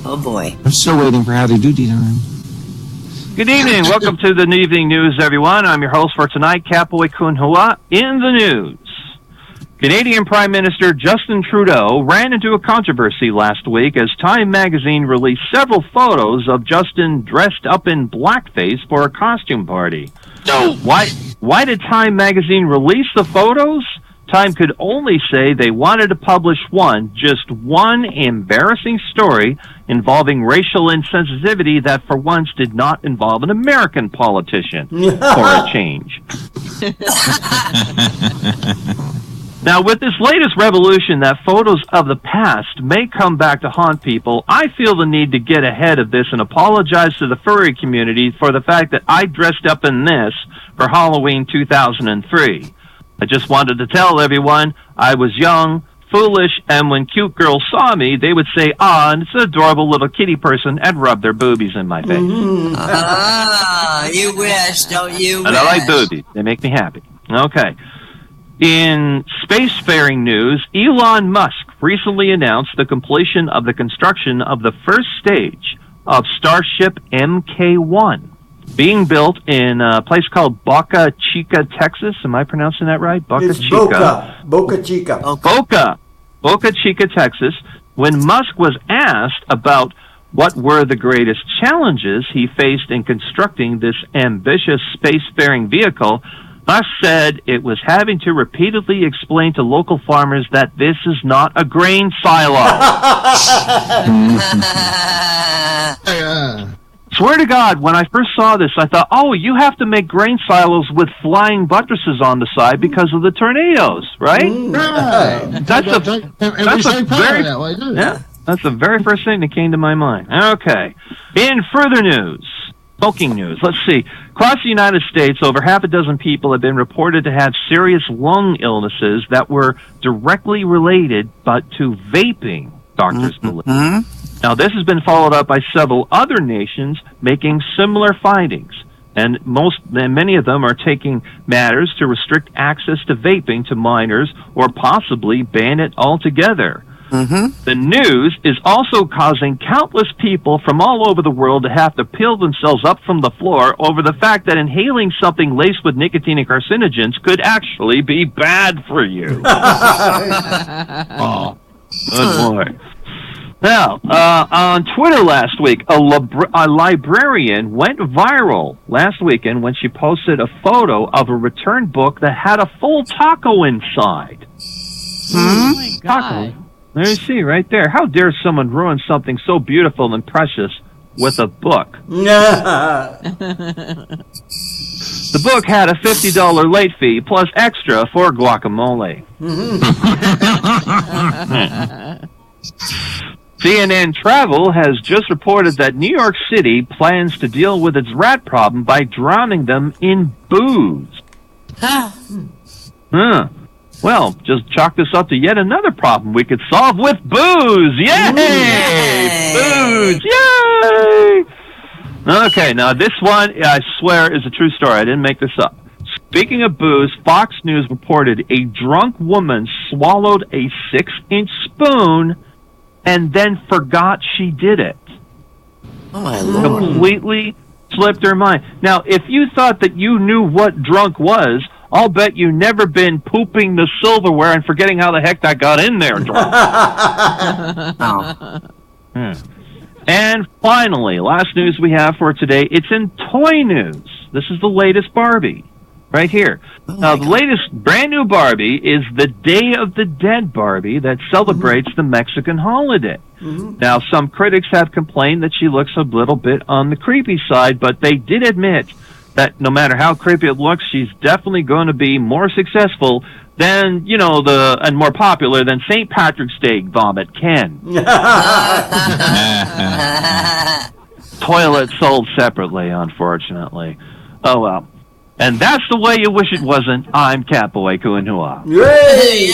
Oh, boy. I'm still waiting for Howdy Doody time. Good evening. Welcome to the Evening News, everyone. I'm your host for tonight, Catboy Kunhua. In the news, Canadian Prime Minister Justin Trudeau ran into a controversy last week as Time magazine released several photos of Justin dressed up in blackface for a costume party. So why did Time magazine release the photos? Time could only say they wanted to publish just one embarrassing story involving racial insensitivity that for once did not involve an American politician, for a change. Now, with this latest revolution that photos of the past may come back to haunt people, I feel the need to get ahead of this and apologize to the furry community for the fact that I dressed up in this for Halloween 2003. I just wanted to tell everyone I was young, foolish, and when cute girls saw me, they would say, "Ah, and it's an adorable little kitty person," and rub their boobies in my face. You wish, don't you? And I like boobies. They make me happy. Okay. In spacefaring news, Elon Musk recently announced the completion of the construction of the first stage of Starship Mk1, being built in a place called Boca Chica, Texas. Am I pronouncing that right? Boca Chica. Boca Chica, Texas. When Musk was asked about what were the greatest challenges he faced in constructing this ambitious spacefaring vehicle, Musk said it was having to repeatedly explain to local farmers that this is not a grain silo. Swear to God, when I first saw this, I thought, oh, you have to make grain silos with flying buttresses on the side because of the tornadoes, right? That's the very first thing that came to my mind. Okay. In further news, smoking news, let's see. Across the United States, over half a dozen people have been reported to have serious lung illnesses that were directly related but to vaping, doctors believe. Now, this has been followed up by several other nations making similar findings, and many of them are taking matters to restrict access to vaping to minors or possibly ban it altogether. The news is also causing countless people from all over the world to have to peel themselves up from the floor over the fact that inhaling something laced with nicotine and carcinogens could actually be bad for you. Oh, good boy. Now, on Twitter last week, a librarian went viral last weekend when she posted a photo of a returned book that had a full taco inside. Oh my God. There you see, right there. How dare someone ruin something so beautiful and precious with a book? The book had a $50 late fee plus extra for guacamole. CNN Travel has just reported that New York City plans to deal with its rat problem by drowning them in booze. Well, just chalk this up to yet another problem we could solve with booze. Yay! Booze! Yay! Okay, now this one, I swear, is a true story. I didn't make this up. Speaking of booze, Fox News reported a drunk woman swallowed a 6-inch spoon and then forgot she did it. Oh, my Lord. Completely slipped her mind. Now, if you thought that you knew what drunk was, I'll bet you never been pooping the silverware and forgetting how the heck that got in there drunk. And finally, last news we have for today, it's in toy news. This is the latest Barbie, right here. Now, the latest brand new Barbie is the Day of the Dead Barbie that celebrates the Mexican holiday. Now, some critics have complained that she looks a little bit on the creepy side, but they did admit that no matter how creepy it looks, she's definitely going to be more successful than, and more popular than St. Patrick's Day Vomit Ken. Toilet sold separately, unfortunately. Oh, well. And that's the way you wish it wasn't. I'm Catboy Kunhua. Yay!